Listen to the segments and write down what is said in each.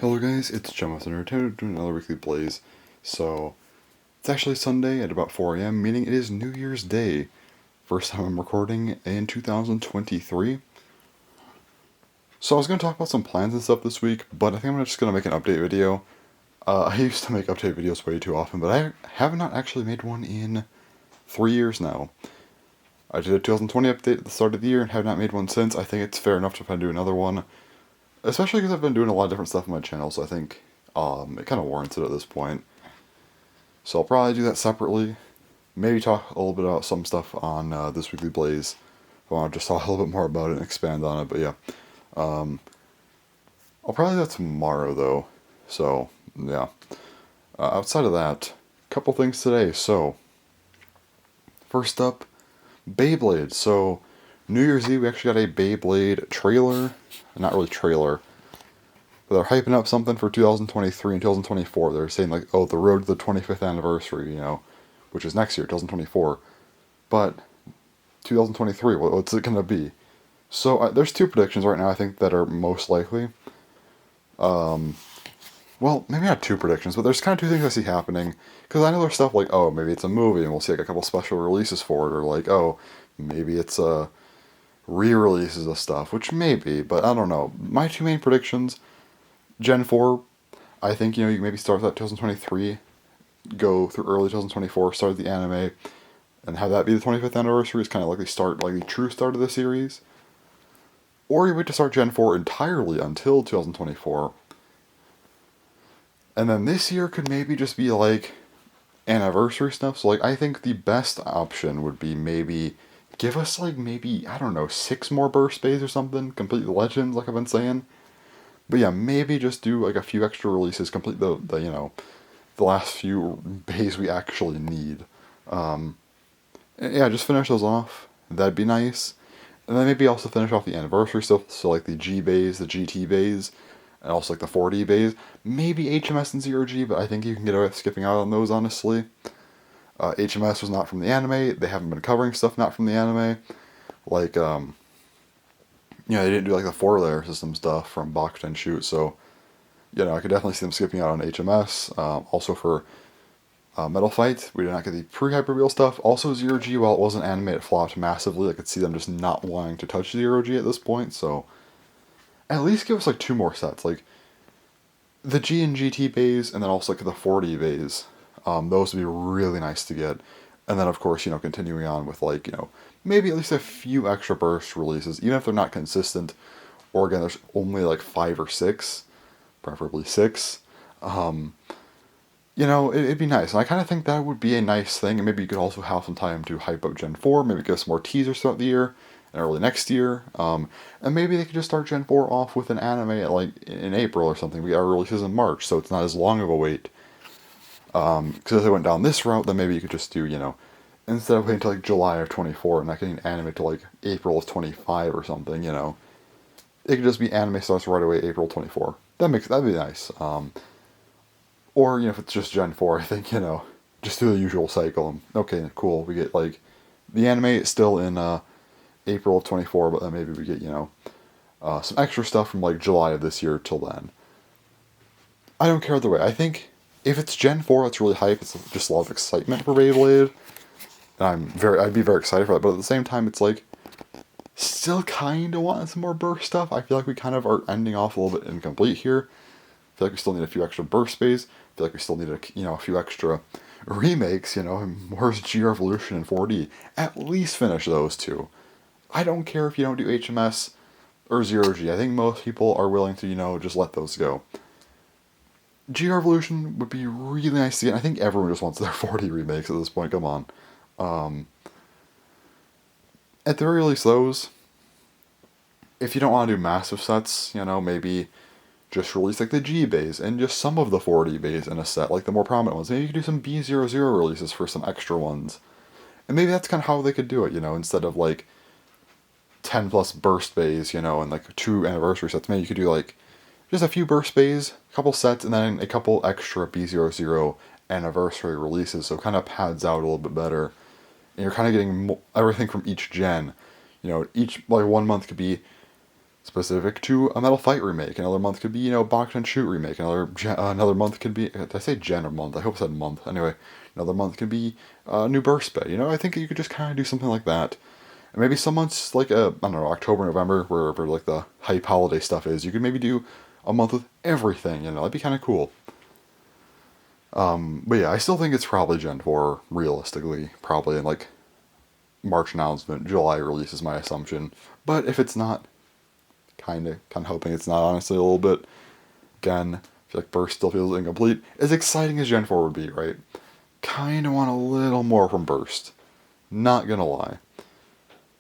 Hello guys, it's Jonathan Returning doing another weekly blaze. So, it's actually Sunday at about 4 a.m., meaning it is New Year's Day. First time I'm recording in 2023. So I was going to talk about some plans and stuff this week, but I think I'm just going to make an update video. I used to make update videos way too often, but I have not actually made one in 3 years now. I did a 2020 update at the start of the year and have not made one since. I think it's fair enough to try to do another one. Especially because I've been doing a lot of different stuff on my channel, so I think it kind of warrants it at this point. So I'll probably do that separately. Maybe talk a little bit about some stuff on this weekly blaze. I want to just talk a little bit more about it and expand on it, but yeah. I'll probably do that tomorrow though. So yeah. Outside of that, a couple things today. So first up, Beyblade. So New Year's Eve we actually got a Beyblade trailer. Not really trailer. But they're hyping up something for 2023 and 2024. They're saying like, oh, the road to the 25th anniversary, which is next year, 2024. But 2023, what's it gonna be? So there's two predictions right now I think that are most likely. Well, maybe not two predictions, but there's kind of two things I see happening. Because I know there's stuff like, oh, maybe it's a movie and we'll see like a couple special releases for it, or like, oh, maybe it's re-releases of stuff, which maybe, but I don't know. My two main predictions. Gen 4, I think, you can maybe start with that 2023, go through early 2024, start the anime, and have that be the 25th anniversary is kind of like the true start of the series. Or you wait to start Gen 4 entirely until 2024. And then this year could maybe just be like anniversary stuff. So like I think the best option would be maybe give us like maybe, I don't know, 6 more burst bays or something, complete the legends like I've been saying. But yeah, maybe just do like a few extra releases, complete the last few bays we actually need. Yeah, just finish those off. That'd be nice. And then maybe also finish off the anniversary stuff, so like the G bays, the GT bays, and also like the 4D bays. Maybe HMS and Zero G, but I think you can get away with skipping out on those, honestly. HMS was not from the anime. They haven't been covering stuff not from the anime. Like, they didn't do like the 4-layer system stuff from Bakuten Shoot, so I could definitely see them skipping out on HMS. Also for Metal Fight, we did not get the pre-Hyper Real stuff. Also Zero G, while it wasn't anime, it flopped massively. I could see them just not wanting to touch Zero G at this point, so at least give us like 2 more sets, like the G and GT bays, and then also like the 4D bays. Those would be really nice to get. And then of course, continuing on with like, maybe at least a few extra burst releases, even if they're not consistent, or again, there's only like 5 or 6, preferably 6. It'd be nice. And I kind of think that would be a nice thing. And maybe you could also have some time to hype up Gen 4, maybe give some more teasers throughout the year and early next year. And maybe they could just start Gen 4 off with an anime like in April or something. We got releases in March, so it's not as long of a wait. Because if they went down this route, then maybe you could just do, instead of waiting until like July of 24 and not getting anime till like April of 25 or something, it could just be anime starts right away April 24. That'd be nice. Or, if it's just Gen 4, I think, just do the usual cycle. And, okay, cool. We get, like, the anime is still in April of 24, but then maybe we get, some extra stuff from, like, July of this year till then. I don't care either way. I think if it's Gen 4, it's really hype. It's just a lot of excitement for Beyblade. And I'd be very excited for that. But at the same time, it's, like, still kind of want some more burst stuff. I feel like we kind of are ending off a little bit incomplete here. I feel like we still need a few extra burst bays. I feel like we still need a few extra remakes. Where's G Revolution and 4D? At least finish those 2. I don't care if you don't do HMS or Zero G. I think most people are willing to just let those go. G Revolution would be really nice to get. I think everyone just wants their 4D remakes at this point. Come on. At the very least, those. If you don't want to do massive sets, maybe just release like the G bays and just some of the 4D bays in a set, like the more prominent ones. Maybe you could do some B00 releases for some extra ones. And maybe that's kind of how they could do it, instead of like 10 plus burst bays, and like 2 anniversary sets. Maybe you could do like just a few burst bays, a couple sets, and then a couple extra B00 anniversary releases. So it kind of pads out a little bit better. And you're kind of getting everything from each gen. Each, like 1 month could be specific to a Metal Fight remake. Another month could be, Bakugan Shoot remake. Another month could be, did I say gen or month? I hope I said month. Anyway, another month could be new Burst Bay. I think you could just kind of do something like that. And maybe some months, like, I don't know, October, November, wherever, like, the hype holiday stuff is, you could maybe do a month with everything, that'd be kind of cool. But yeah, I still think it's probably Gen 4, realistically. Probably in, like, March announcement, July release is my assumption. But if it's not, kind of hoping it's not, honestly, a little bit. Again, I feel like Burst still feels incomplete. As exciting as Gen 4 would be, right? Kind of want a little more from Burst. Not gonna lie.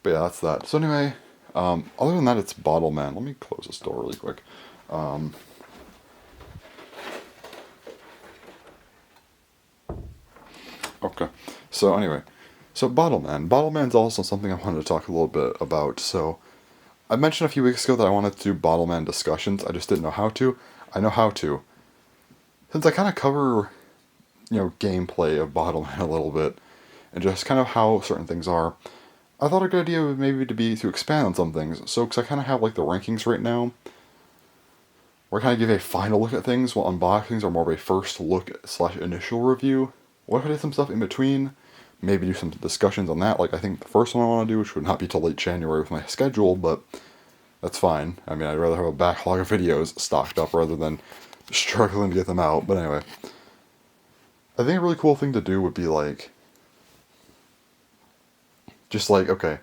But yeah, that's that. So anyway, other than that, it's Bottle Man. Let me close this door really quick. Okay. So anyway, Bottle Man. Bottle Man's also something I wanted to talk a little bit about. So I mentioned a few weeks ago that I wanted to do Bottle Man discussions. I just didn't know how to. I know how to. Since I kind of cover, gameplay of Bottle Man a little bit, and just kind of how certain things are, I thought a good idea would maybe to expand on some things. So, because I kind of have, like, the rankings right now, where I kind of give a final look at things, while unboxings are more of a first look / initial review. What if I did some stuff in between? Maybe do some discussions on that. Like, I think the first one I want to do, which would not be till late January with my schedule, but that's fine. I mean, I'd rather have a backlog of videos stocked up rather than struggling to get them out. But anyway, I think a really cool thing to do would be, like, just like, okay,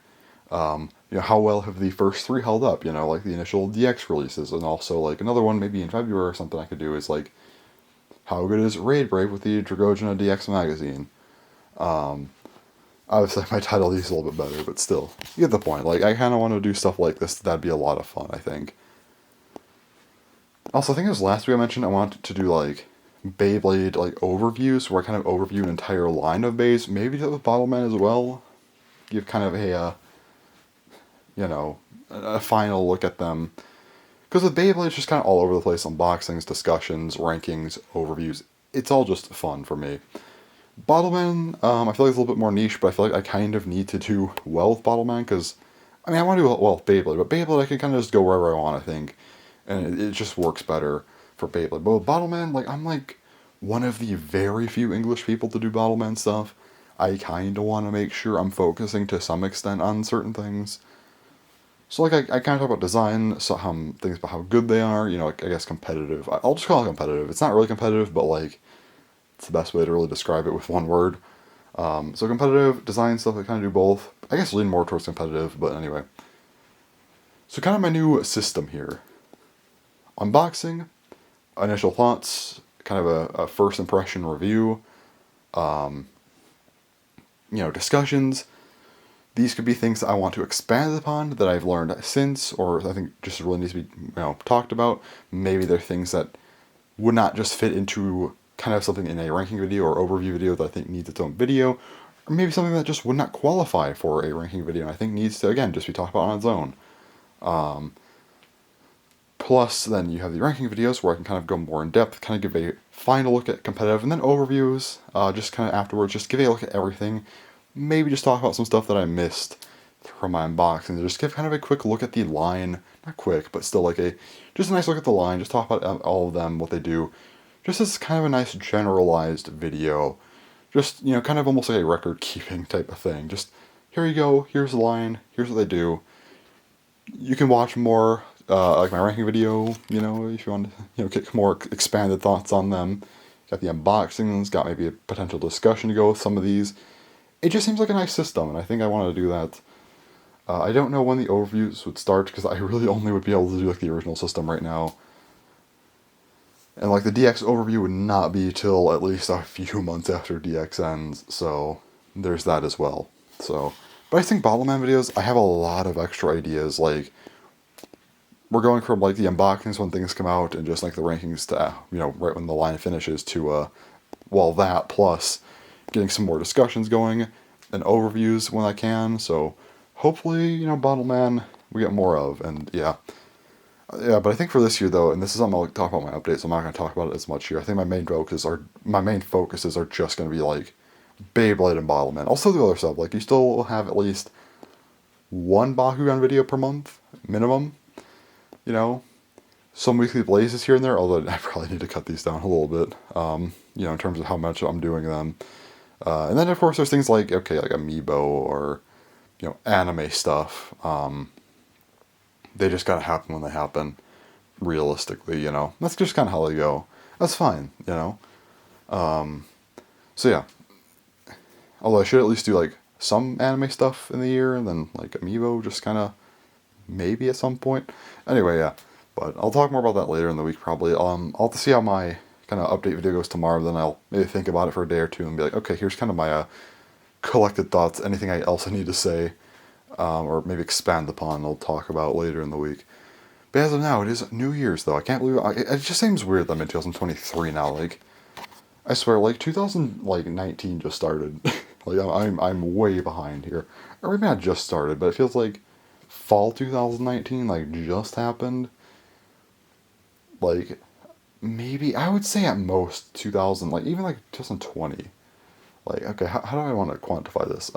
how well have the first 3 held up? Like the initial DX releases, and also, like, another one maybe in February or something I could do is, like, how good is Raid Brave with the Dragogena DX magazine? Obviously, my title is a little bit better, but still, you get the point. Like, I kind of want to do stuff like this. That'd be a lot of fun, I think. Also, I think it was last week I mentioned I wanted to do, like, Beyblade, like, overviews, where I kind of overview an entire line of bays. Maybe do that with Bottle Man as well. Give kind of a final look at them. Because with Beyblade, it's just kind of all over the place. Unboxings, discussions, rankings, overviews. It's all just fun for me. Bottleman, I feel like it's a little bit more niche, but I feel like I kind of need to do well with Bottleman, because, I mean, I want to do well with Beyblade, but Beyblade I can kind of just go wherever I want, I think, and it just works better for Beyblade. But with Bottleman, like, I'm, like, one of the very few English people to do Bottleman stuff. I kind of want to make sure I'm focusing to some extent on certain things. So, like, I kind of talk about design, things about how good they are, like, I guess competitive. I'll just call it competitive. It's not really competitive, but, like, it's the best way to really describe it with one word. So competitive, design stuff, I kind of do both. I guess lean more towards competitive, but anyway. So kind of my new system here. Unboxing, initial thoughts, kind of a first impression review, discussions. These could be things that I want to expand upon that I've learned since, or I think just really needs to be, talked about. Maybe they're things that would not just fit into kind of something in a ranking video or overview video that I think needs its own video, or maybe something that just would not qualify for a ranking video and I think needs to, again, just be talked about on its own. Plus, then you have the ranking videos where I can kind of go more in depth, kind of give a final look at competitive, and then overviews, just kind of afterwards, just give a look at everything. Maybe just talk about some stuff that I missed from my unboxing. Just give kind of a quick look at the line. Not quick, but still like just a nice look at the line. Just talk about all of them, what they do. Just as kind of a nice generalized video. Just, kind of almost like a record keeping type of thing. Just, here you go, here's the line, here's what they do. You can watch more, like my ranking video, if you want to, get more expanded thoughts on them. Got the unboxings, got maybe a potential discussion to go with some of these. It just seems like a nice system, and I think I want to do that. I don't know when the overviews would start, because I really only would be able to do, like, the original system right now. And, like, the DX overview would not be till at least a few months after DX ends, so there's that as well. So, but I think Bottleman videos, I have a lot of extra ideas, like, we're going from, like, the unboxings when things come out, and just, like, the rankings to, right when the line finishes to, that, plus getting some more discussions going, and overviews when I can, so hopefully, Bottleman we get more of, and yeah. Yeah, but I think for this year, though, and this is something I'll talk about in my updates, I'm not going to talk about it as much here. I think my main focuses are just going to be, like, Beyblade and Bottleman. Also the other stuff, like, you still have at least one Bakugan video per month, minimum. you know, some weekly blazes here and there, although I probably need to cut these down a little bit, in terms of how much I'm doing them. And then, of course, there's things like, okay, like Amiibo or, anime stuff. They just gotta happen when they happen, realistically. That's just kind of how they go. That's fine. So, yeah. Although I should at least do, like, some anime stuff in the year, and then, like, Amiibo just kind of maybe at some point. Anyway, yeah. But I'll talk more about that later in the week, probably. I'll have to see how my kind of update video goes tomorrow, then I'll maybe think about it for a day or two and be like, okay, here's kind of my collected thoughts, anything else I need to say, or maybe expand upon, I'll talk about later in the week. But as of now, it is New Year's, though. I can't believe it just seems weird that I'm in 2023 now. Like, I swear, like 2019 just started. Like I'm way behind here, or maybe not just started, but it feels like fall 2019 like just happened. Like maybe I would say at most 2000, like even like 2020. Like okay, how do I want to quantify this?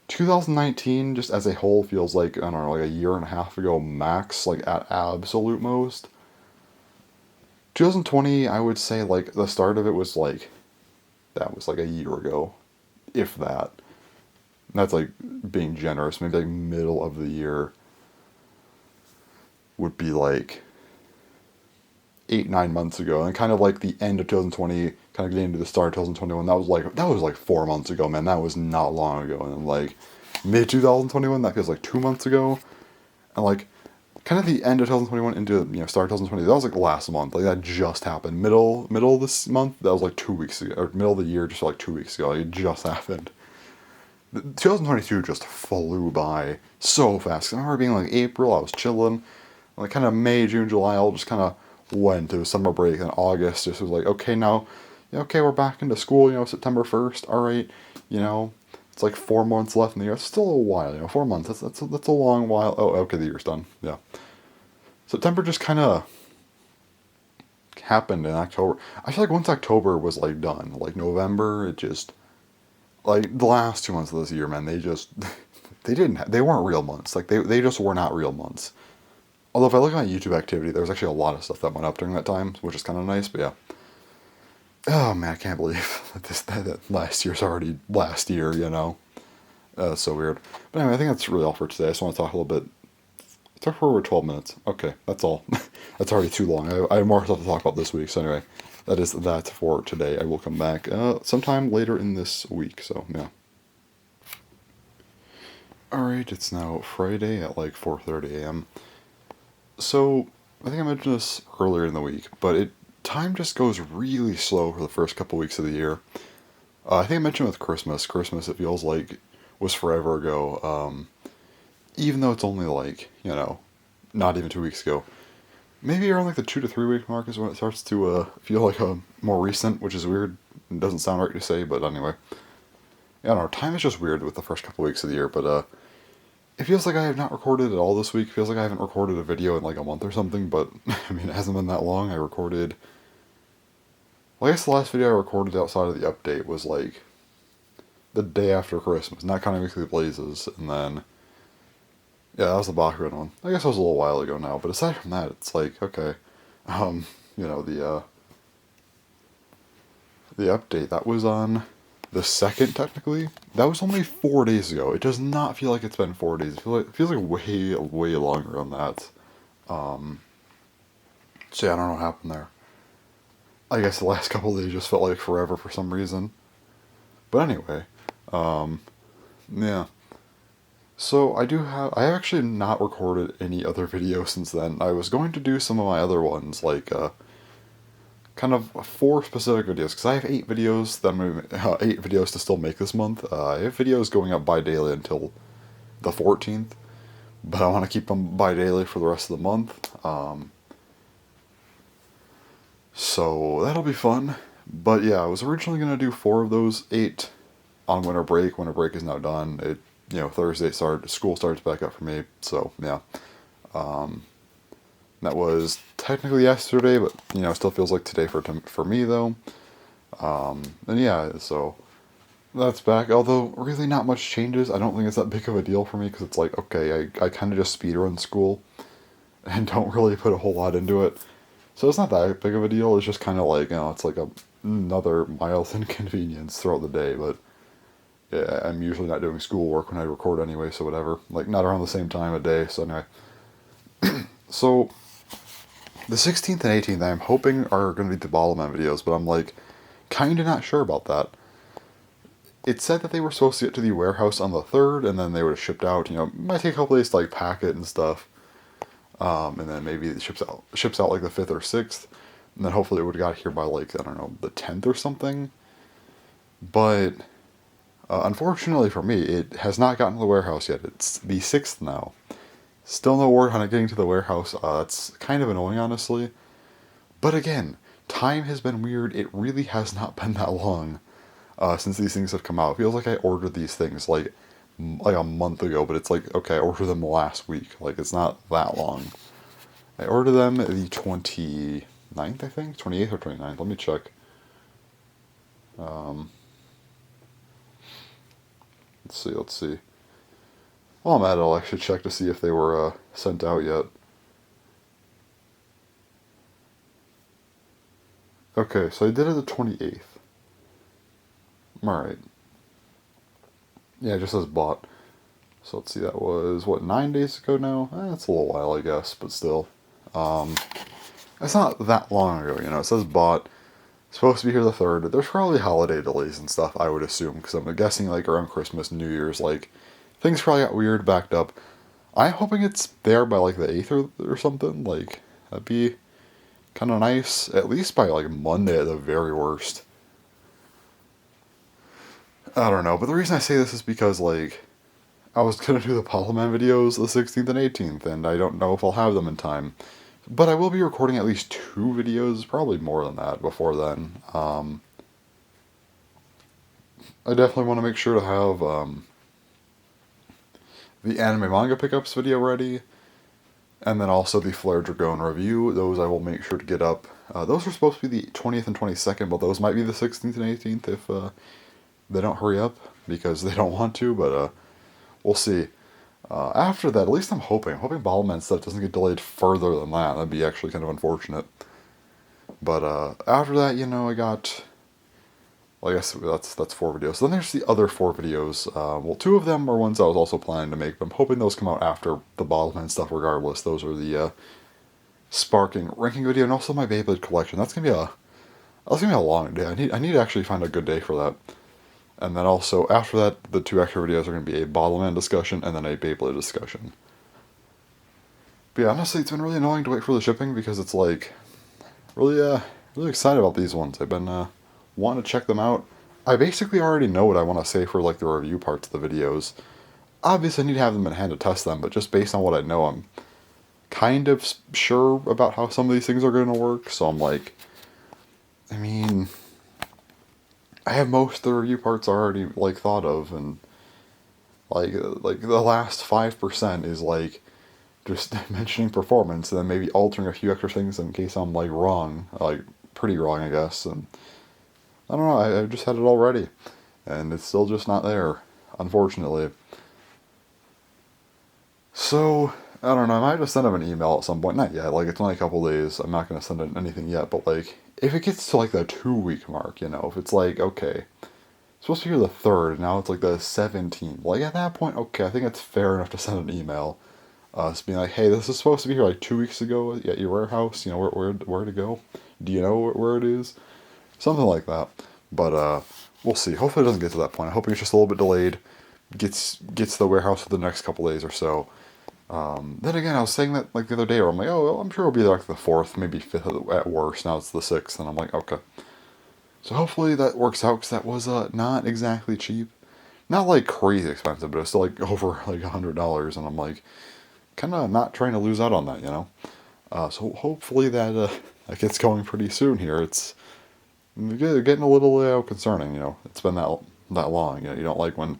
2019 just as a whole feels like I don't know, like a year and a half ago max, like at absolute most. 2020, I would say like the start of it was like that was like a year ago, if that. And that's like being generous. Maybe like middle of the year would be like 8-9 months ago, and kind of like the end of 2020, kind of getting into the start of 2021. That was like 4 months ago, man. That was not long ago. And then like mid 2021, that feels like 2 months ago, and like kind of the end of 2021 into start of 2020. That was like last month. Like that just happened. Middle of this month. That was like 2 weeks ago, or middle of the year, just like 2 weeks ago. Like, it just happened. 2022 just flew by so fast. I remember being like April, I was chilling. Like kind of May, June, July, all just kind of went. It was summer break, and August just was like, okay, now, okay, we're back into school. September 1st. All right, it's like 4 months left in the year. It's still a while. 4 months. That's a long while. Oh, okay, the year's done. Yeah. September just kind of happened in October. I feel like once October was like done, like November, it just like the last 2 months of this year, man. They weren't real months. Like they just were not real months. Although if I look at my YouTube activity, there's actually a lot of stuff that went up during that time, which is kind of nice. But yeah. Oh man, I can't believe that last year's already last year. It's so weird. But anyway, I think that's really all for today. I just want to talk a little bit. Talk for over 12 minutes. Okay, that's all. That's already too long. I have more stuff to talk about this week. So anyway, that is that for today. I will come back sometime later in this week. So yeah. Alright, it's now Friday at like 4:30 a.m. So, I think I mentioned this earlier in the week, but time just goes really slow for the first couple weeks of the year. I think I mentioned with Christmas. Christmas, it feels like was forever ago. Even though it's only like, not even 2 weeks ago. Maybe around like the 2 to 3 week mark is when it starts to feel like more recent, which is weird. It doesn't sound right to say, but anyway. I don't know, time is just weird with the first couple weeks of the year, but it feels like I have not recorded at all this week. It feels like I haven't recorded a video in like a month or something, but I mean, it hasn't been that long. I guess the last video I recorded outside of the update was like the day after Christmas, and that kind of weekly blazes, and then yeah, that was the Bachman one. I guess it was a little while ago now, but aside from that, it's like, okay, um, the update, that was on the second, technically. That was only 4 days ago. It does not feel like it's been 4 days. It feels like way, way longer than that. So yeah, I don't know what happened there. I guess the last couple of days just felt like forever for some reason. But anyway, yeah. So I have actually not recorded any other videos since then. I was going to do some of my other ones, like, kind of 4 specific videos, because I have 8 videos that 8 videos to still make this month. I have videos going up bi-daily until the 14th, but I want to keep them bi-daily for the rest of the month. So that'll be fun. But yeah, I was originally going to do 4 of those 8 on winter break. Winter break is now done. Thursday school starts back up for me, so yeah. That was technically yesterday, but still feels like today for me though. And yeah, so that's back. Although really not much changes. I don't think it's that big of a deal for me because it's like okay, I kind of just speedrun school, and don't really put a whole lot into it. So it's not that big of a deal. It's just kind of like, it's like another mild inconvenience throughout the day. But yeah, I'm usually not doing schoolwork when I record anyway, so whatever. Like, not around the same time of day, so anyway. So, the 16th and 18th, I'm hoping are going to be the Ballerman videos, but I'm like, kind of not sure about that. It said that they were supposed to get to the warehouse on the 3rd, and then they would have shipped out. It might take a couple days to like pack it and stuff. And then maybe it ships out like the 5th or 6th, and then hopefully it would have got here by like, I don't know, the 10th or something. But unfortunately for me, it has not gotten to the warehouse yet. It's the 6th now. Still no word on it getting to the warehouse. It's kind of annoying, honestly. But again, time has been weird. It really has not been that long since these things have come out. It feels like I ordered these things like a month ago, but it's like, okay, I ordered them last week. Like, it's not that long. I ordered them the 29th, I think? 28th or 29th. Let me check. Let's see. While I'm at it, I'll actually check to see if they were sent out yet. Okay, so I did it the 28th. Alright. Yeah, it just says bought. So let's see, that was, 9 days ago now? That's a little while, I guess, but still. It's not that long ago, it says bought. It's supposed to be here the 3rd. There's probably holiday delays and stuff, I would assume, because I'm guessing, like, around Christmas, New Year's, like, things probably got weird, backed up. I'm hoping it's there by, like, the 8th or something. Like, that'd be kind of nice. At least by, like, Monday at the very worst. I don't know, but the reason I say this is because, like, I was going to do the Polyman videos the 16th and 18th, and I don't know if I'll have them in time. But I will be recording at least 2 videos, probably more than that, before then. I definitely want to make sure to have the anime manga pickups video ready, and then also the Flare Dragon review. Those I will make sure to get up. Those are supposed to be the 20th and 22nd, but those might be the 16th and 18th if they don't hurry up, because they don't want to, but we'll see. After that, at least I'm hoping Ballerman stuff doesn't get delayed further than that. That'd be actually kind of unfortunate. But after that, I got, well, I guess that's 4 videos. So then there's the other 4 videos. Well, 2 of them are ones I was also planning to make, but I'm hoping those come out after the Ballerman stuff regardless. Those are the Sparking ranking video and also my Beyblade collection. That's gonna be a long day. I need to actually find a good day for that. And then also, after that, the 2 extra videos are going to be a Bottleman discussion and then a Beyblade discussion. But yeah, honestly, it's been really annoying to wait for the shipping because it's like, really excited about these ones. I've been wanting to check them out. I basically already know what I want to say for like the review parts of the videos. Obviously, I need to have them in hand to test them, but just based on what I know, I'm kind of sure about how some of these things are going to work. So I'm like, I mean, I have most of the review parts already like thought of, and like the last 5% is like just mentioning performance, and then maybe altering a few extra things in case I'm like wrong, like pretty wrong, I guess. And I don't know. I've just had it all ready, and it's still just not there, unfortunately. So I don't know. I might just send him an email at some point. Not yet. Like, it's only a couple days. I'm not gonna send him anything yet. But like, if it gets to like the 2-week mark, if it's like, okay, it's supposed to be here the 3rd, now it's like the 17th. Like, at that point, okay, I think it's fair enough to send an email. Just being like, hey, this is supposed to be here like 2 weeks ago at your warehouse. Where to go? Do you know where it is? Something like that. But we'll see. Hopefully it doesn't get to that point. I'm hoping it's just a little bit delayed. Gets to the warehouse for the next couple days or so. Then again, I was saying that like the other day, where I'm like, oh, well, I'm sure it'll be like the 4th, maybe 5th at worst. Now it's the 6th, and I'm like, okay. So hopefully that works out, because that was not exactly cheap. Not like crazy expensive, but it's still like over like $100, and I'm like, kind of not trying to lose out on that. So hopefully that gets going pretty soon here. It's getting a little concerning. It's been that long. You don't like when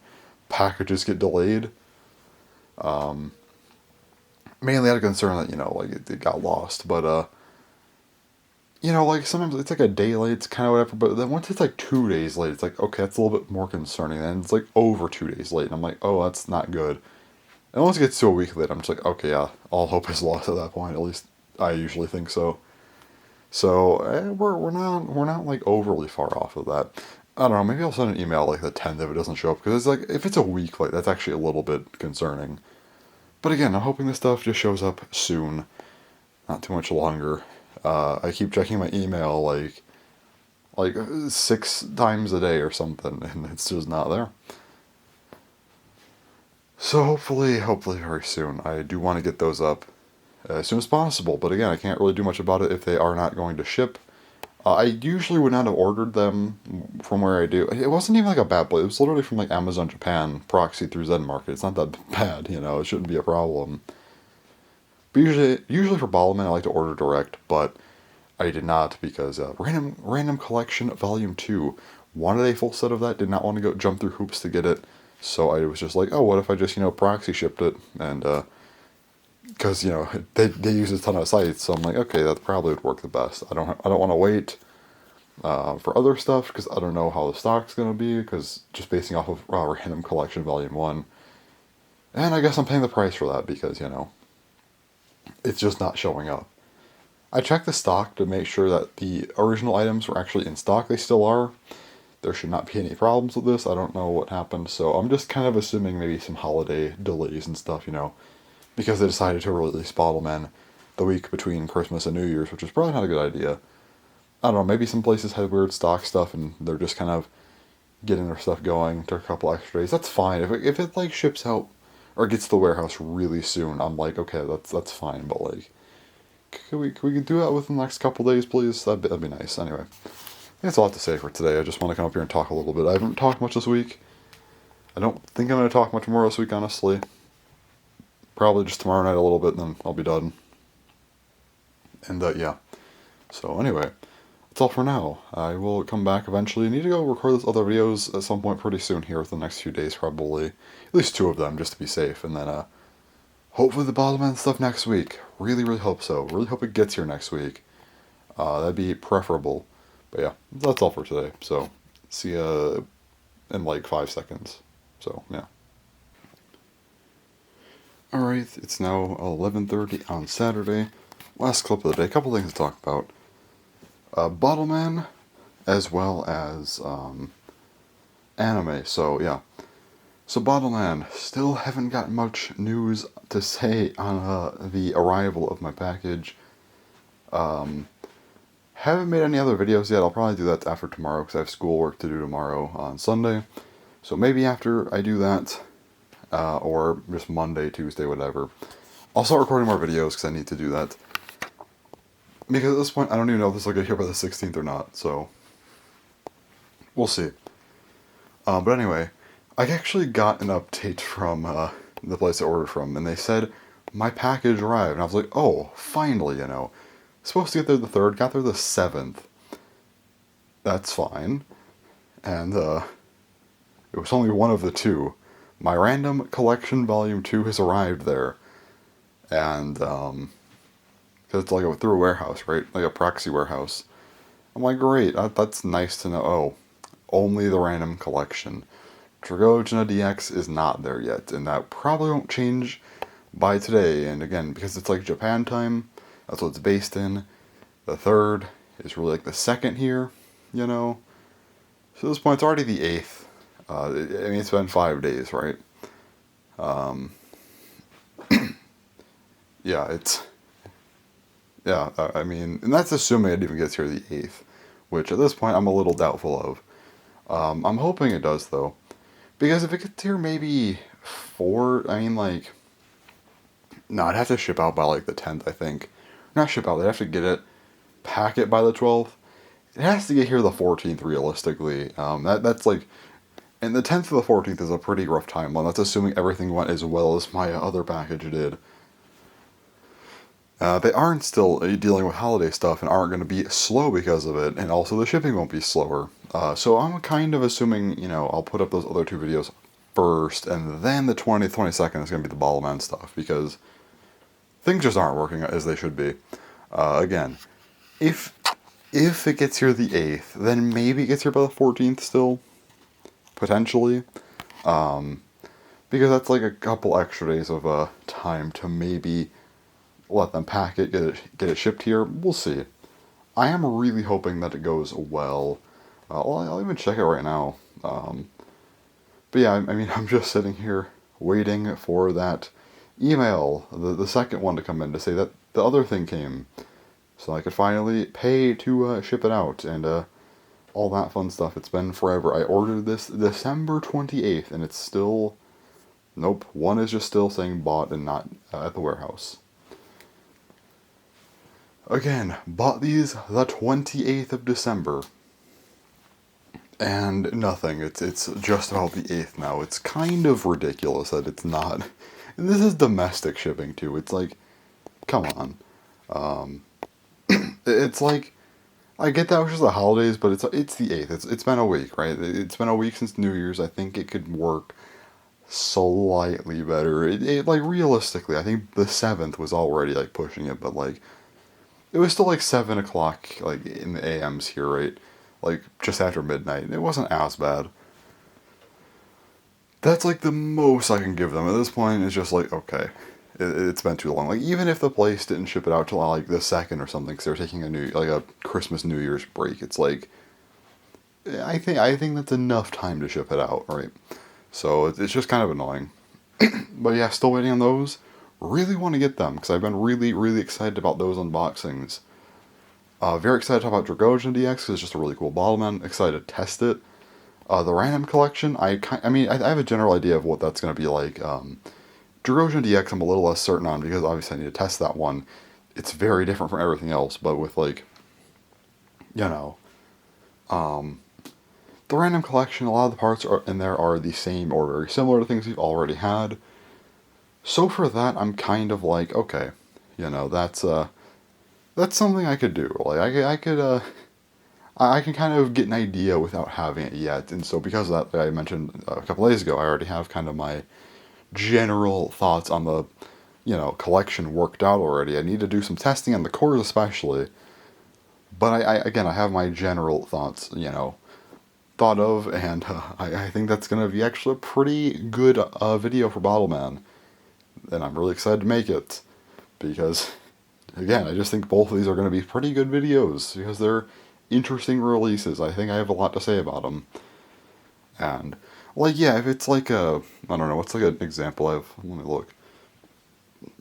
packages get delayed. Mainly out of concern that like it got lost, but like sometimes it's like a day late, it's kind of whatever. But then once it's like 2 days late, it's like, okay, that's a little bit more concerning. Then it's like over 2 days late, and I'm like, oh, that's not good. And once it gets to a week late, I'm just like, okay, yeah, all hope is lost at that point. At least I usually think so. So we're not like overly far off of that. I don't know. Maybe I'll send an email like the 10th if it doesn't show up because it's like if it's a week late, that's actually a little bit concerning. But again, I'm hoping this stuff just shows up soon, not too much longer. I keep checking my email like 6 times a day or something, and it's just not there. So hopefully very soon. I do want to get those up as soon as possible, but again, I can't really do much about it if they are not going to ship. I usually would not have ordered them from where I do. It wasn't even like a bad place. It was literally from like Amazon Japan, proxy through Zen Market. It's not that bad, you know. It shouldn't be a problem. But usually for Ballerman, I like to order direct, but I did not because Random Collection Volume 2 wanted a full set of that, did not want to go jump through hoops to get it. So I was just like, oh, what if I just, proxy shipped it? And, because, they use a ton of sites, so I'm like, okay, that probably would work the best. I don't want to wait for other stuff because I don't know how the stock's going to be, because just basing off of Random Collection Volume 1. And I guess I'm paying the price for that because, it's just not showing up. I checked the stock to make sure that the original items were actually in stock. They still are. There should not be any problems with this. I don't know what happened, so I'm just kind of assuming maybe some holiday delays and stuff, because they decided to release Bottleman the week between Christmas and New Year's, which is probably not a good idea. I don't know, maybe some places had weird stock stuff and they're just kind of getting their stuff going. Took a couple extra days. That's fine. If it like ships out or gets to the warehouse really soon, I'm like, okay, that's fine, but like, can we do that within the next couple days, please? That'd be nice. Anyway, that's all I have to say for today. I just want to come up here and talk a little bit. I haven't talked much this week. I don't think I'm going to talk much more this week, honestly. Probably just tomorrow night a little bit, and then I'll be done. And yeah. So anyway, that's all for now. I will come back eventually. I need to go record those other videos at some point pretty soon here within the next few days, probably. At least 2 of them, just to be safe. And then hopefully the Bottleman stuff next week. Really, really hope so. Really hope it gets here next week. That'd be preferable. But yeah, that's all for today. So, see ya in like 5 seconds. So, yeah. Alright, it's now 11:30 on Saturday. Last clip of the day. A couple things to talk about. Bottleman, as well as anime. So, yeah. So, Bottleman, still haven't got much news to say on the arrival of my package. Haven't made any other videos yet. I'll probably do that after tomorrow because I have schoolwork to do tomorrow on Sunday. So maybe after I do that, or just Monday, Tuesday, whatever, I'll start recording more videos because I need to do that. Because at this point, I don't even know if this will get here by the 16th or not, so we'll see. But anyway, I actually got an update from the place I ordered from, and they said my package arrived, and I was like, oh, finally, Supposed to get there the 3rd, got there the 7th. That's fine. And it was only one of the 2. My Random Collection Volume 2 has arrived there. And, because it's like through a warehouse, right? Like a proxy warehouse. I'm like, great, that's nice to know. Oh, only the Random Collection. Dragogena DX is not there yet, and that probably won't change by today. And again, because it's like Japan time, that's what it's based in. The 3rd is really like the 2nd here, So at this point, it's already the 8th. It's been 5 days, right? Yeah, and that's assuming it even gets here the 8th, which at this point I'm a little doubtful of. I'm hoping it does, though. Because if it gets here maybe 4, no, I'd have to ship out by like the 10th, I think. Not ship out, they'd have to get it, pack it by the 12th. It has to get here the 14th, realistically. That's like, and the 10th to the 14th is a pretty rough timeline. That's assuming everything went as well as my other package did. They aren't still dealing with holiday stuff and aren't going to be slow because of it, and also the shipping won't be slower. So I'm kind of assuming, I'll put up those other 2 videos first, and then the 20th, 22nd is going to be the Bottleman stuff, because things just aren't working as they should be. Again, if it gets here the 8th, then maybe it gets here by the 14th still. Potentially. Because because that's like a couple extra days of time to maybe let them pack it, get it shipped here. We'll see. I am really hoping that it goes well. I'll even check it right now. But yeah, I mean, I'm just sitting here waiting for that email, the second one to come in to say that the other thing came, so I could finally pay to ship it out and all that fun stuff. It's been forever. I ordered this December 28th, and it's still, nope, one is just still saying bought and not at the warehouse. Again, bought these the 28th of December. And nothing. It's just about the 8th now. It's kind of ridiculous that it's not. And this is domestic shipping too. It's like, come on. It's like, I get that it was just the holidays, but it's the 8th. It's been a week, right? It's been a week since New Year's. I think it could work slightly better. Like realistically, I think the 7th was already like pushing it, but like it was still like 7 o'clock like in the AMs here, right? Like just after midnight. It wasn't as bad. That's like the most I can give them at this point. It's just like, okay, it's been too long. Like even if the place didn't ship it out till like the 2nd or something, because they're taking a Christmas New Year's break. It's like, I think that's enough time to ship it out, right? So it's just kind of annoying. But yeah, still waiting on those. Really want to get them because I've been really, really excited about those unboxings. Very excited to talk about Dragosian DX because it's just a really cool Bottleman. Excited to test it. The random collection, I have a general idea of what that's going to be like. Dragosian DX, I'm a little less certain on because obviously I need to test that one. It's very different from everything else, but with like, you know, the random collection, a lot of the parts in there are the same or very similar to things we've already had. So for that, I'm kind of like, okay, that's something I could do. Like I can kind of get an idea without having it yet, and so because of that, like I mentioned a couple days ago, I already have kind of my general thoughts on the, collection worked out already. I need to do some testing on the cores especially, but I have my general thoughts, thought of, and I think that's going to be actually a pretty good video for Bottleman, and I'm really excited to make it, because, again, I just think both of these are going to be pretty good videos, because they're interesting releases. I think I have a lot to say about them, and, like, yeah, if it's like I don't know, what's like an example of, let me look,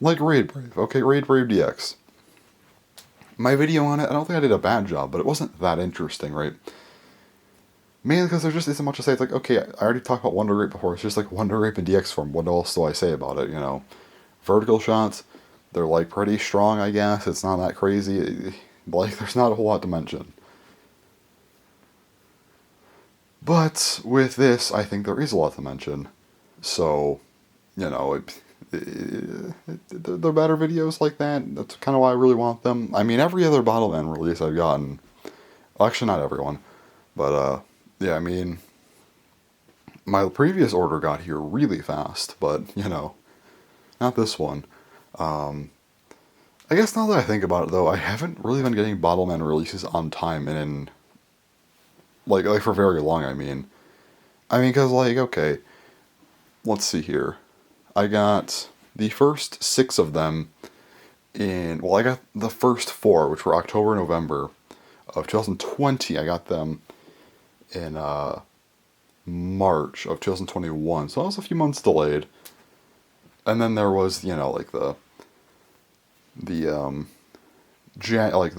like Raid Brave, okay, Raid Brave DX. My video on it, I don't think I did a bad job, but it wasn't that interesting, right? Mainly because there just isn't much to say. It's like, okay, I already talked about Wonder Rape before. It's just like Wonder Rape in DX form. What else do I say about it, Vertical shots, they're like pretty strong, I guess. It's not that crazy. Like, there's not a whole lot to mention. But with this, I think there is a lot to mention. So, they're better videos like that. That's kind of why I really want them. I mean, every other Bottleman release I've gotten, well, actually not everyone, but yeah, I mean, my previous order got here really fast, but, not this one. I guess now that I think about it, though, I haven't really been getting Bottleman releases on time, and in, like for very long, I mean, because, like, okay, let's see here. I got the first 6 of them I got the first 4, which were October and November of 2020. I got them in March of 2021, so I was a few months delayed. And then there was, like the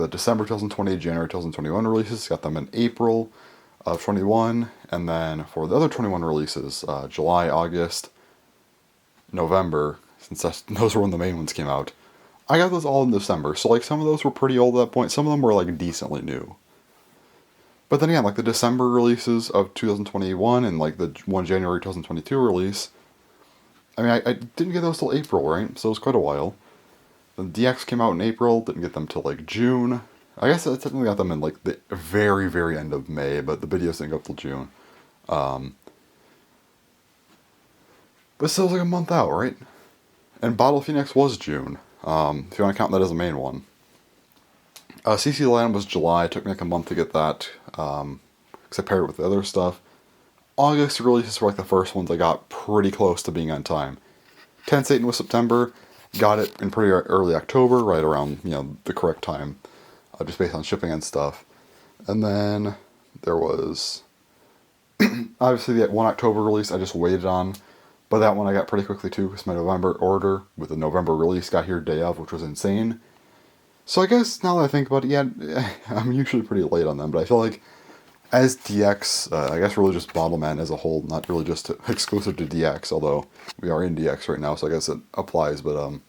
December 2020, January 2021 releases. Got them in April of 21, and then for the other 21 releases, July, August, November, since those were when the main ones came out, I got those all in December. So like some of those were pretty old at that point. Some of them were like decently new. But then again, like the December releases of 2021 and like the one January 2022 release, I didn't get those till April, right? So it was quite a while. The DX came out in April, didn't get them till like June. I guess I technically got them in like the very, very end of May, but the videos didn't go up till June. But still was like a month out, right? And Bottle Phoenix was June, if you want to count that as a main one. CC Land was July. It took me like a month to get that, because I paired it with the other stuff. August releases were like the first ones I got pretty close to being on time. Ten Satan was September, got it in pretty early October, right around the correct time, just based on shipping and stuff. And then there was obviously the 1 October release I just waited on, but that one I got pretty quickly too because my November order with the November release got here day of, which was insane. So I guess now that I think about it, yeah, I'm usually pretty late on them, but I feel like as DX, I guess really just Bottleman as a whole, not really just exclusive to DX, although we are in DX right now, so I guess it applies, but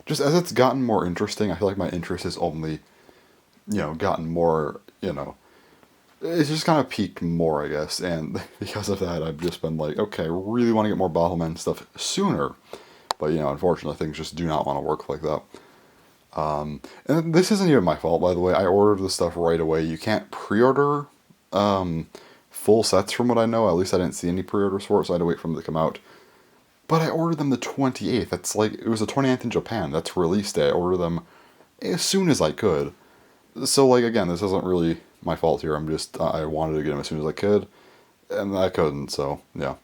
just as it's gotten more interesting, I feel like my interest has only, gotten more, it's just kind of peaked more, I guess, and because of that, I've just been like, okay, I really want to get more Bottleman stuff sooner, but, unfortunately, things just do not want to work like that. And this isn't even my fault, by the way. I ordered the stuff right away. You can't pre-order full sets from what I know. At least I didn't see any pre-orders for it, so I had to wait for them to come out. But I ordered them the 28th. That's like, it was the 29th in Japan. That's release day. I ordered them as soon as I could. So, like, again, this isn't really my fault here. I wanted to get them as soon as I could, and I couldn't, so, yeah.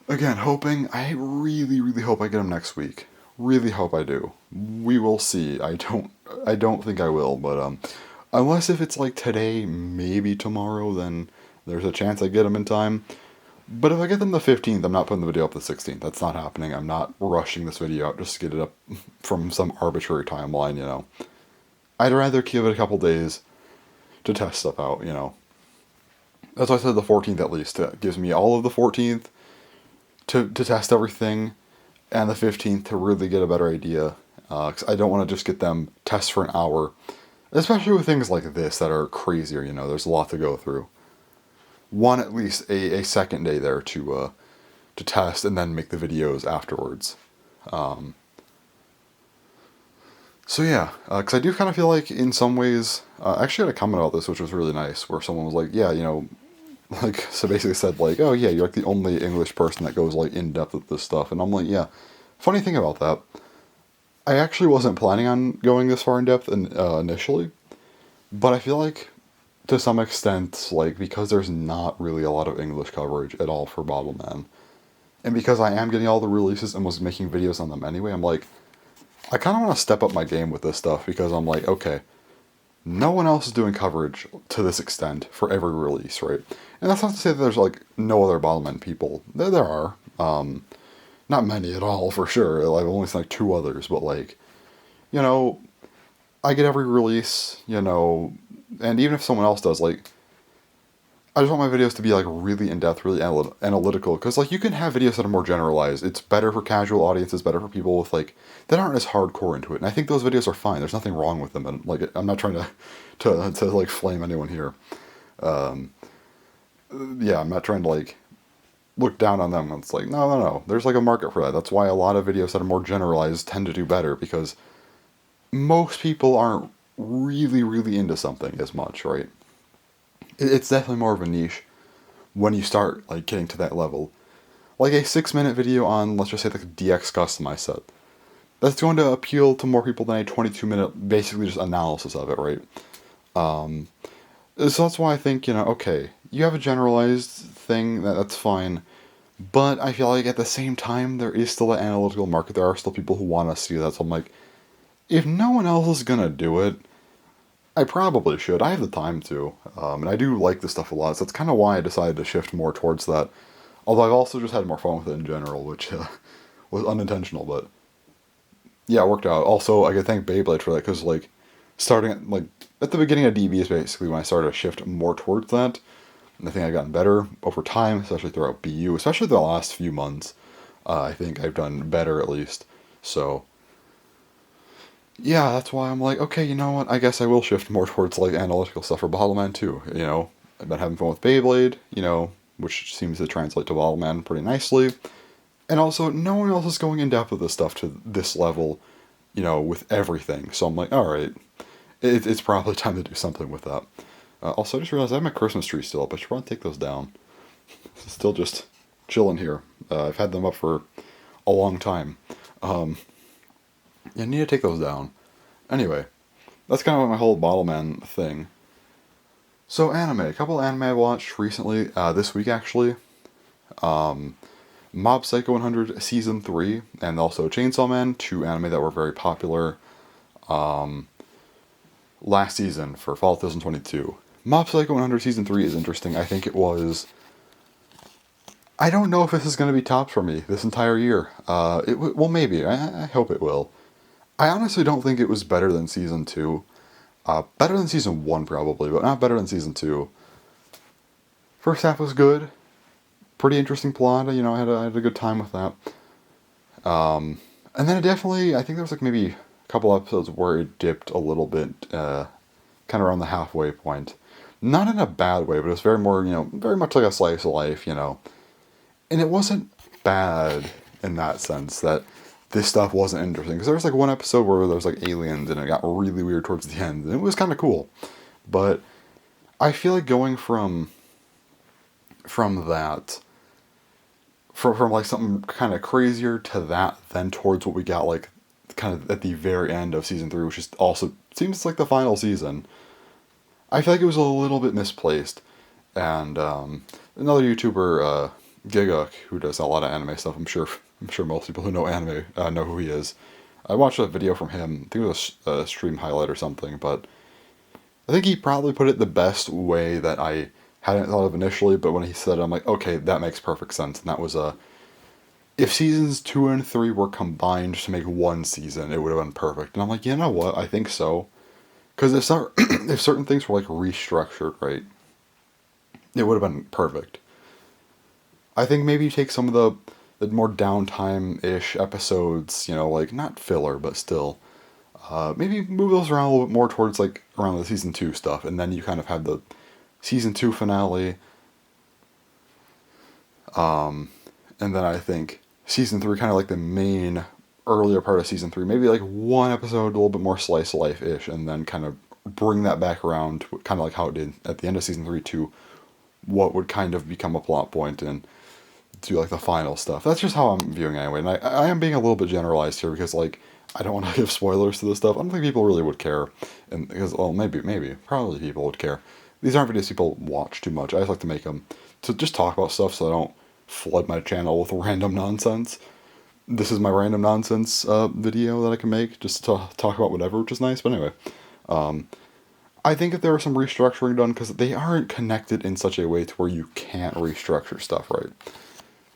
Again, I really, really hope I get them next week. Really hope I do. We will see. I don't think I will, but unless if it's like today, maybe tomorrow, then there's a chance I get them in time. But if I get them the 15th, I'm not putting the video up the 16th. That's not happening. I'm not rushing this video out just to get it up from some arbitrary timeline, I'd rather give it a couple days to test stuff out, That's why I said the 14th at least. It gives me all of the 14th to test everything, and the 15th to really get a better idea. Because I don't want to just get them test for an hour, especially with things like this that are crazier, there's a lot to go through. One, at least a second day there to test and then make the videos afterwards. So yeah, because I do kind of feel like in some ways, I actually had a comment about this which was really nice, where someone was like, yeah, like, so basically said like, oh yeah, you're like the only English person that goes like in depth with this stuff, and I'm like, yeah. Funny thing about that, I actually wasn't planning on going this far in depth initially, but I feel like to some extent, like, because there's not really a lot of English coverage at all for Bottleman, and because I am getting all the releases and was making videos on them anyway, I'm like, I kind of want to step up my game with this stuff, because I'm like, okay, no one else is doing coverage to this extent for every release, right? And that's not to say that there's, like, no other Bottleman people. There are. Not many at all, for sure. I've only seen, like, 2 others, but, like, I get every release, and even if someone else does, like, I just want my videos to be, like, really in-depth, really analytical, because, like, you can have videos that are more generalized. It's better for casual audiences, better for people with, like, that aren't as hardcore into it, and I think those videos are fine. There's nothing wrong with them, and, like, I'm not trying to like, flame anyone here. Yeah, I'm not trying to, like, look down on them. It's like, no. There's, like, a market for that. That's why a lot of videos that are more generalized tend to do better, because most people aren't really, really into something as much, right? It's definitely more of a niche when you start, like, getting to that level. Like a 6-minute video on, let's just say, like, a DX customized set. That's going to appeal to more people than a 22-minute, basically just analysis of it, right? So that's why I think, okay, you have a generalized thing, that's fine, but I feel like at the same time, there is still an analytical market. There are still people who want to see that, so I'm like, if no one else is gonna do it, I probably should. I have the time to, and I do like this stuff a lot, so that's kind of why I decided to shift more towards that. Although I've also just had more fun with it in general, which was unintentional, but yeah, it worked out. Also, I could thank Beyblade for that, because, like, starting at the beginning of DB is basically when I started to shift more towards that, and I think I've gotten better over time, especially throughout BU, especially the last few months. I think I've done better, at least. So yeah, that's why I'm like, okay, you know what? I guess I will shift more towards, like, analytical stuff for Bottleman too. I've been having fun with Beyblade, which seems to translate to Bottleman pretty nicely. And also, no one else is going in depth with this stuff to this level, with everything. So I'm like, all right, it's probably time to do something with that. Also, I just realized I have my Christmas tree still up. I should probably take those down. Still just chilling here. I've had them up for a long time. I need to take those down. Anyway, that's kind of my whole Bottleman thing. So anime, a couple anime I watched recently, this week actually. Mob Psycho 100 Season 3, and also Chainsaw Man, two anime that were very popular last season for fall 2022. Mob Psycho 100 Season 3 is interesting. I think it was. I don't know if this is going to be tops for me this entire year. Well, maybe. I hope it will. I honestly don't think it was better than Season 2. Better than Season 1, probably, but not better than Season 2. First half was good. Pretty interesting plot. You know, I had a good time with that. And then it definitely, I think there was like maybe a couple episodes where it dipped a little bit, kind of around the halfway point. Not in a bad way, but it's very more, very much like a slice of life, And it wasn't bad in that sense that this stuff wasn't interesting. Because there was like one episode where there was like aliens and it got really weird towards the end. And it was kind of cool. But I feel like going from that from like something kind of crazier to that, then towards what we got like kind of at the very end of season 3, which is also seems like the final season. I feel like it was a little bit misplaced, and another YouTuber, Giguk, who does a lot of anime stuff. I'm sure most people who know anime know who he is. I watched a video from him. I think it was a stream highlight or something, but I think he probably put it the best way that I hadn't thought of initially, but when he said it, I'm like, okay, that makes perfect sense. And that was if seasons 2 and 3 were combined to make one season, it would have been perfect. And I'm like, you know what? I think so. Because if certain things were like restructured, right, it would have been perfect. I think maybe you take some of the more downtime-ish episodes, like not filler, but still, maybe move those around a little bit more towards like around the season 2 stuff, and then you kind of have the season 2 finale. And then I think season 3, kind of like the main earlier part of season 3, maybe like one episode, a little bit more slice of life ish, and then kind of bring that back around to kind of like how it did at the end of season 3 to what would kind of become a plot point and do like the final stuff. That's just how I'm viewing it anyway. And I am being a little bit generalized here because like I don't want to give spoilers to this stuff. I don't think people really would care, and because maybe probably people would care. These aren't videos people watch too much. I just like to make them to just talk about stuff so I don't flood my channel with random nonsense. This is my random nonsense video that I can make just to talk about whatever, which is nice. But anyway, I think if there was some restructuring done, because they aren't connected in such a way to where you can't restructure stuff right.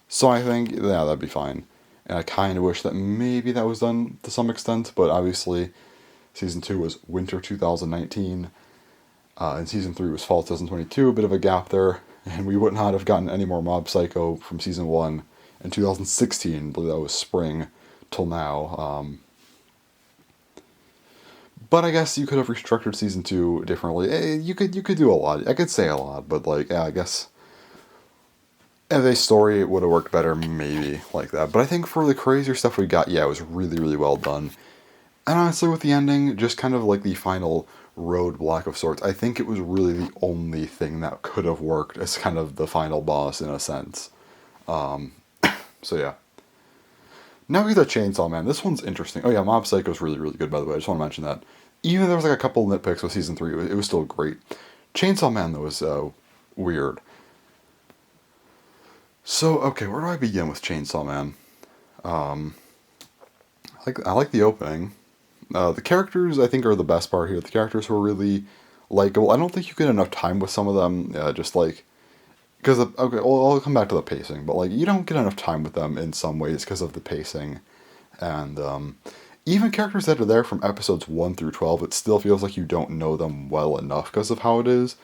So I think, yeah, that'd be fine. And I kind of wish that maybe that was done to some extent, but obviously season 2 was winter 2019, and season 3 was fall 2022, a bit of a gap there, and we would not have gotten any more Mob Psycho from season 1 in 2016, I believe that was spring, till now. But I guess you could have restructured season 2 differently. You could do a lot. I could say a lot, but like, yeah, I guess as a story, it would have worked better, maybe, like that. But I think for the crazier stuff we got, yeah, it was really, really well done. And honestly, with the ending, just kind of like the final roadblock of sorts, I think it was really the only thing that could have worked as kind of the final boss in a sense. So yeah. Now we get to Chainsaw Man. This one's interesting. Oh yeah, Mob Psycho is really, really good, by the way. I just want to mention that. Even though there was like a couple nitpicks with season 3, it was still great. Chainsaw Man, though, was weird. So, okay, where do I begin with Chainsaw Man? I like the opening. The characters, I think, are the best part here. The characters were really likable. I don't think you get enough time with some of them. Just like because okay, well, I'll come back to the pacing, but like you don't get enough time with them in some ways because of the pacing, and even characters that are there from episodes 1 through 12, it still feels like you don't know them well enough because of how it is.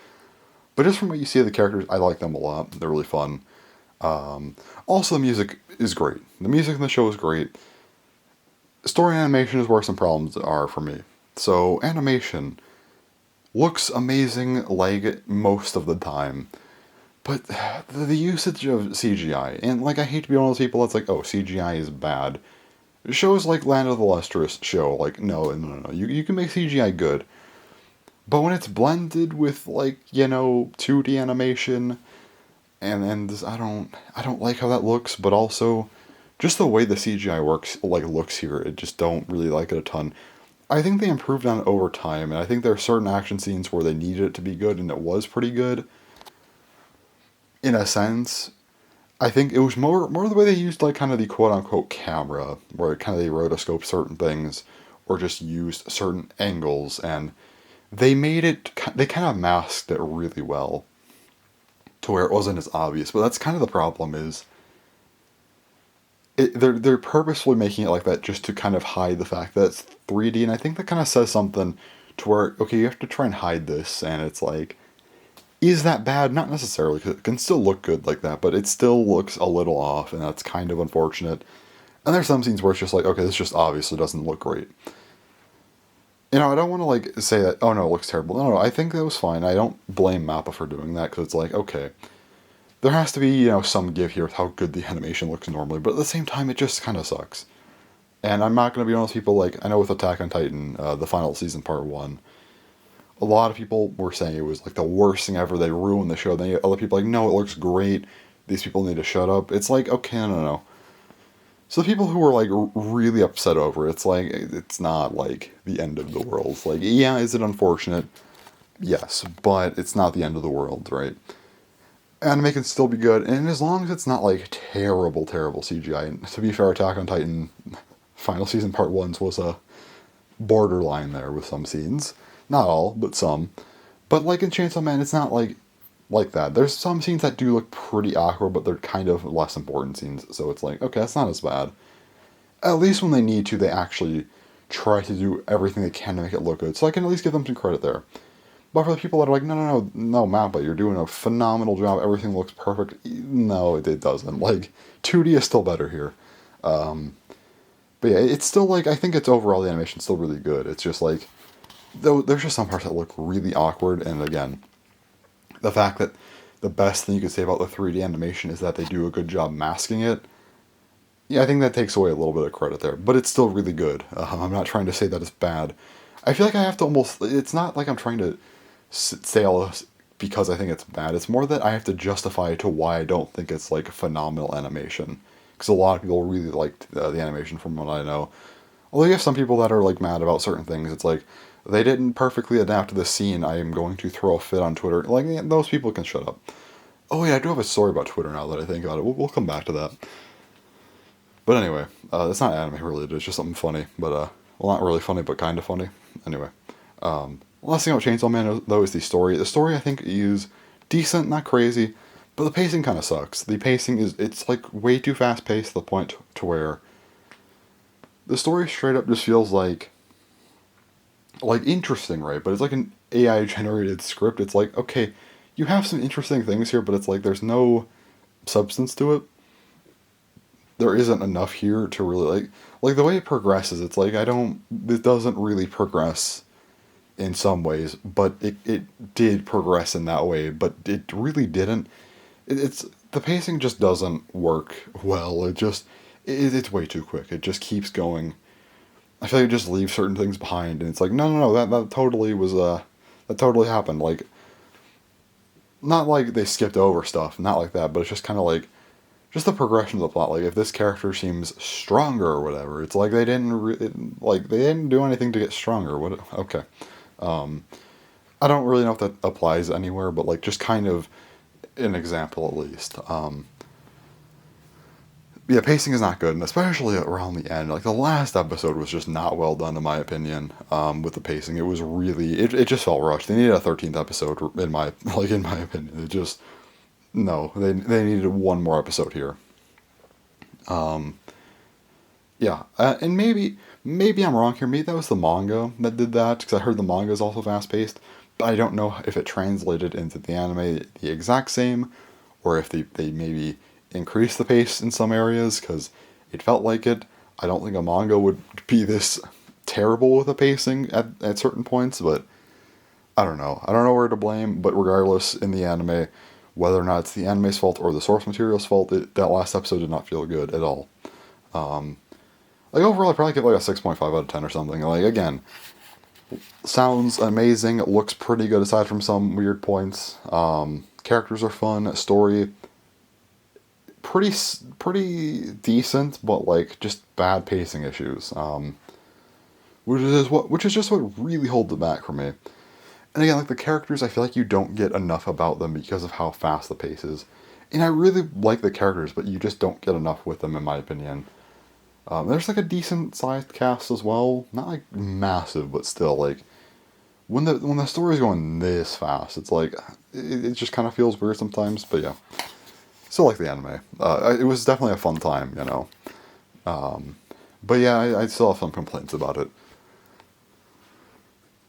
But just from what you see of the characters, I like them a lot. They're really fun. Also, the music is great. The music in the show is great. Story and animation is where some problems are for me. So, animation looks amazing like most of the time. But the usage of CGI, and like I hate to be one of those people that's like, oh, CGI is bad. Shows like Land of the Lustrous show, like, no. You can make CGI good. But when it's blended with like, 2D animation, and this, I don't like how that looks, but also just the way the CGI looks here, it just don't really like it a ton. I think they improved on it over time, and I think there are certain action scenes where they needed it to be good, and it was pretty good in a sense. I think it was more the way they used like kind of the quote unquote camera, where kind of they rotoscoped certain things or just used certain angles, and they kind of masked it really well to where it wasn't as obvious. But that's kind of the problem is they're purposefully making it like that just to kind of hide the fact that it's 3D, and I think that kind of says something to where okay, you have to try and hide this, and it's like, is that bad? Not necessarily, 'cause it can still look good like that, but it still looks a little off, and that's kind of unfortunate. And there's some scenes where it's just like, okay, this just obviously doesn't look great. I don't want to like say that, oh no, it looks terrible. No, I think that was fine. I don't blame Mappa for doing that because it's like, okay, there has to be, some give here with how good the animation looks normally, but at the same time, it just kind of sucks. And I'm not going to be one of those people like, I know with Attack on Titan, the final season, part one, a lot of people were saying it was like the worst thing ever. They ruined the show. Then other people like, no, it looks great. These people need to shut up. It's like, okay, no. So the people who were like really upset over it, it's like it's not like the end of the world. It's like, yeah, is it unfortunate? Yes, but it's not the end of the world, right? Anime can still be good, and as long as it's not like terrible, terrible CGI. And to be fair, Attack on Titan final season part ones was a borderline there with some scenes. Not all, but some. But like in Chainsaw Man, it's not like that. There's some scenes that do look pretty awkward, but they're kind of less important scenes. So it's like, okay, that's not as bad. At least when they need to, they actually try to do everything they can to make it look good. So I can at least give them some credit there. But for the people that are like, no, Mappa, you're doing a phenomenal job. Everything looks perfect. No, it doesn't. Like, 2D is still better here. But yeah, it's still like, I think it's overall, the animation's still really good. It's just like, though there's just some parts that look really awkward, and again, the fact that the best thing you could say about the 3D animation is that they do a good job masking it, yeah, I think that takes away a little bit of credit there, but it's still really good. I'm not trying to say that it's bad. I feel like I have to almost, it's not like I'm trying to say all this because I think it's bad, it's more that I have to justify to why I don't think it's like phenomenal animation. Because a lot of people really liked the animation from what I know. Although you have some people that are like mad about certain things, it's like, they didn't perfectly adapt to the scene. I am going to throw a fit on Twitter. Like, yeah, those people can shut up. Oh yeah, I do have a story about Twitter now that I think about it. We'll come back to that. But anyway, it's not anime related. It's just something funny. But well, not really funny, but kind of funny. Anyway, last thing about Chainsaw Man though is the story. The story I think is decent, not crazy, but the pacing kind of sucks. The pacing it's like way too fast paced to the point to where the story straight up just feels like interesting, right? But it's like an AI generated script. It's like, okay, you have some interesting things here, but it's like there's no substance to it. There isn't enough here to really like the way it progresses. It's like it doesn't really progress in some ways, but it did progress in that way, but it really didn't. It's the pacing just doesn't work well. It's way too quick. It just keeps going. I feel like it just leaves certain things behind, and it's like, no, that totally was, that totally happened. Like, not like they skipped over stuff, not like that, but it's just kind of like, just the progression of the plot. Like, if this character seems stronger or whatever, it's like they didn't do anything to get stronger. What? Okay. I don't really know if that applies anywhere, but like, just kind of an example at least. Yeah, pacing is not good, and especially around the end. Like the last episode was just not well done, in my opinion. With the pacing, it was really it just felt rushed. They needed a 13th episode, in my opinion. It just no, they needed one more episode here. Yeah, and maybe I'm wrong here. Maybe that was the manga that did that because I heard the manga is also fast paced, but I don't know if it translated into the anime the exact same, or if they maybe increase the pace in some areas because it felt like it. I don't think a manga would be this terrible with the pacing at certain points, but I don't know. I don't know where to blame, but regardless, in the anime, whether or not it's the anime's fault or the source material's fault, that last episode did not feel good at all. Like overall, I'd probably give like a 6.5 out of 10 or something. Like again, sounds amazing. It looks pretty good aside from some weird points. Characters are fun. Story pretty decent, but like just bad pacing issues. which is just what really holds it back for me. And again, like the characters, I feel like you don't get enough about them because of how fast the pace is. And I really like the characters, but you just don't get enough with them, in my opinion. There's like a decent sized cast as well, not like massive, but still like when the story's going this fast, it's like it just kind of feels weird sometimes. But yeah, still like the anime. It was definitely a fun time, you know. But yeah, I still have some complaints about it.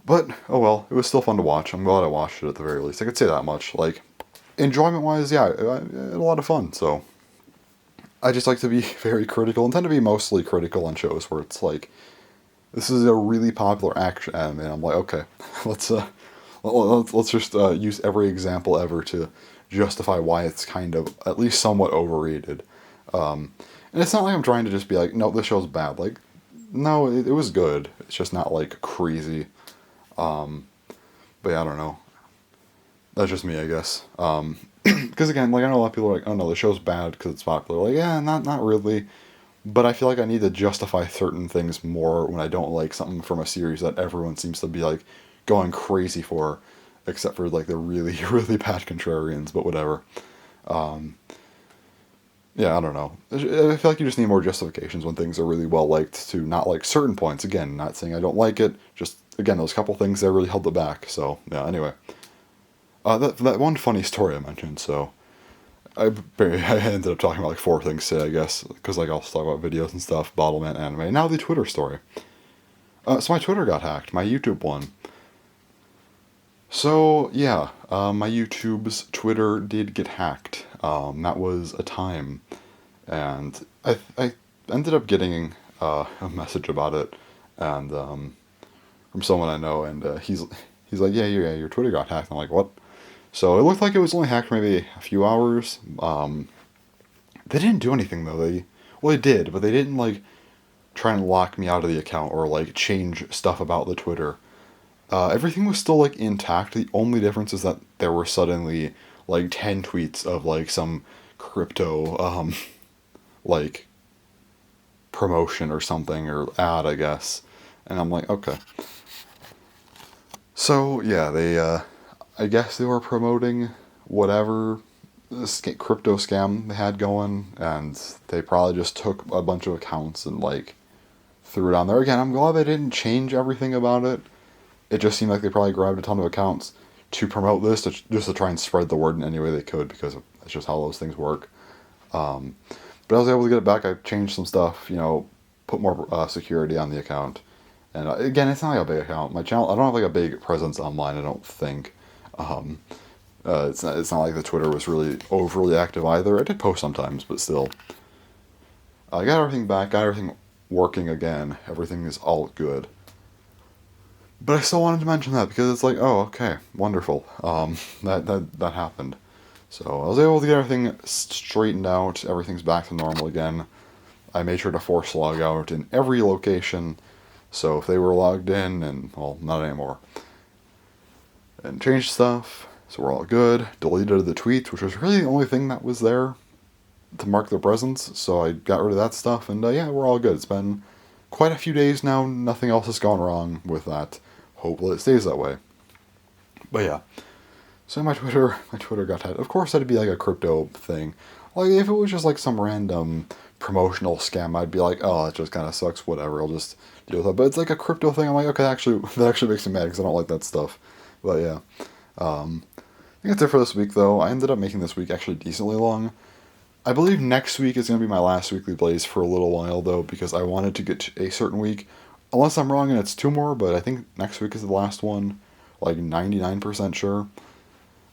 But oh well, it was still fun to watch. I'm glad I watched it at the very least. I could say that much. Like enjoyment wise, yeah, I had a lot of fun. So I just like to be very critical and tend to be mostly critical on shows where it's like this is a really popular action anime, and I'm like, okay, let's let's just use every example ever to justify why it's kind of at least somewhat overrated. And it's not like I'm trying to just be like, no, this show's bad. Like, no, it was good. It's just not like crazy. But yeah, I don't know. That's just me, I guess. Because again, like I know a lot of people are like, oh no, the show's bad because it's popular. Like, yeah, not really. But I feel like I need to justify certain things more when I don't like something from a series that everyone seems to be like going crazy for, except for like the really really bad contrarians. But whatever. Yeah, I don't know. I feel like you just need more justifications when things are really well liked to not like certain points. Again, not saying I don't like it. Just again, those couple things that really held it back. So yeah. Anyway, that one funny story I mentioned. So I ended up talking about like four things today, I guess, because like I'll talk about videos and stuff, Bottleman anime. Now the Twitter story. So my Twitter got hacked. My YouTube one. So yeah, my YouTube's Twitter did get hacked. That was a time, and I ended up getting a message about it, and from someone I know, and he's like, yeah, your Twitter got hacked. I'm like, what? So it looked like it was only hacked for maybe a few hours. They didn't do anything though. They did, but they didn't like try and lock me out of the account or like change stuff about the Twitter. Everything was still like intact. The only difference is that there were suddenly like 10 tweets of like some crypto like promotion or something or ad, I guess. And I'm like, okay. So yeah, they I guess they were promoting whatever crypto scam they had going, and they probably just took a bunch of accounts and like threw it on there. Again, I'm glad they didn't change everything about it. It just seemed like they probably grabbed a ton of accounts to promote this, just to try and spread the word in any way they could, because that's just how those things work. But I was able to get it back. I changed some stuff, you know, put more security on the account. And again, it's not like a big account. My channel, I don't have like a big presence online, I don't think. Um, it's not like the Twitter was really overly active either. I did post sometimes, but still. I got everything back, got everything working again. Everything is all good. But I still wanted to mention that because it's like, oh, okay, wonderful. That happened. So I was able to get everything straightened out. Everything's back to normal again. I made sure to force log out in every location. So if they were logged in, and well, not anymore. And changed stuff. So we're all good. Deleted the tweets, which was really the only thing that was there to mark their presence. So I got rid of that stuff, and yeah, we're all good. It's been quite a few days now. Nothing else has gone wrong with that. Hopefully it stays that way. But yeah. So my Twitter got hacked. Of course that'd be like a crypto thing. Like if it was just like some random promotional scam, I'd be like, oh, it just kind of sucks. Whatever, I'll just deal with it. But it's like a crypto thing. I'm like, okay, actually, that actually makes me mad because I don't like that stuff. But yeah, I think that's it for this week though. I ended up making this week actually decently long. I believe next week is going to be my last weekly Blaze for a little while though, because I wanted to get to a certain week. Unless I'm wrong and it's two more, but I think next week is the last one. Like 99% sure.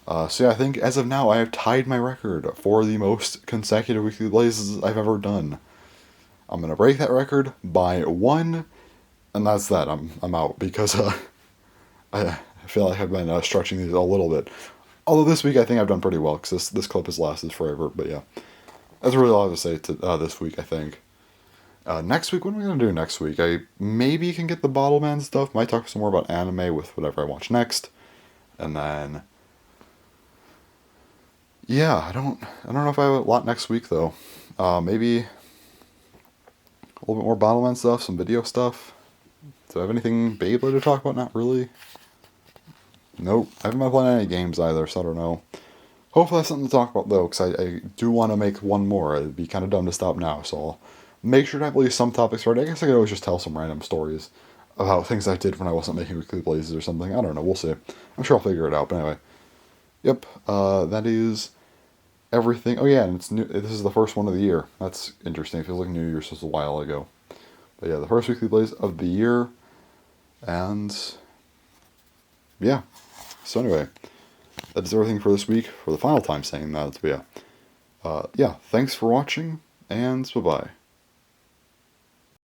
So yeah, I think as of now I have tied my record for the most consecutive weekly blazes I've ever done. I'm gonna break that record by one, and that's that. I'm out because I feel like I've been stretching these a little bit. Although this week I think I've done pretty well because this clip has lasted forever. But yeah, that's really all I have to say to this week. I think. Next week, what am I gonna do next week? I maybe can get the Bottleman stuff. Might talk some more about anime with whatever I watch next, and then. Yeah, I don't know if I have a lot next week though. Maybe a little bit more Bottleman stuff, some video stuff Do I have anything Beyblade to talk about? Not really. Nope. I haven't been playing any games either, so I don't know. Hopefully I have something to talk about, though, because I do want to make one more. It'd be kind of dumb to stop now, so I'll make sure to have at least some topics ready. I guess I could always just tell some random stories about things I did when I wasn't making Weekly Blazes or something. I don't know. We'll see. I'm sure I'll figure it out, but anyway. Yep. That is everything. Oh, yeah, and it's new. This is the first one of the year. That's interesting. It feels like New Year's was a while ago. But yeah, the first Weekly Blaze of the year. And yeah. So anyway, that is everything for this week. For the final time saying that, but yeah. Yeah, thanks for watching, and bye-bye.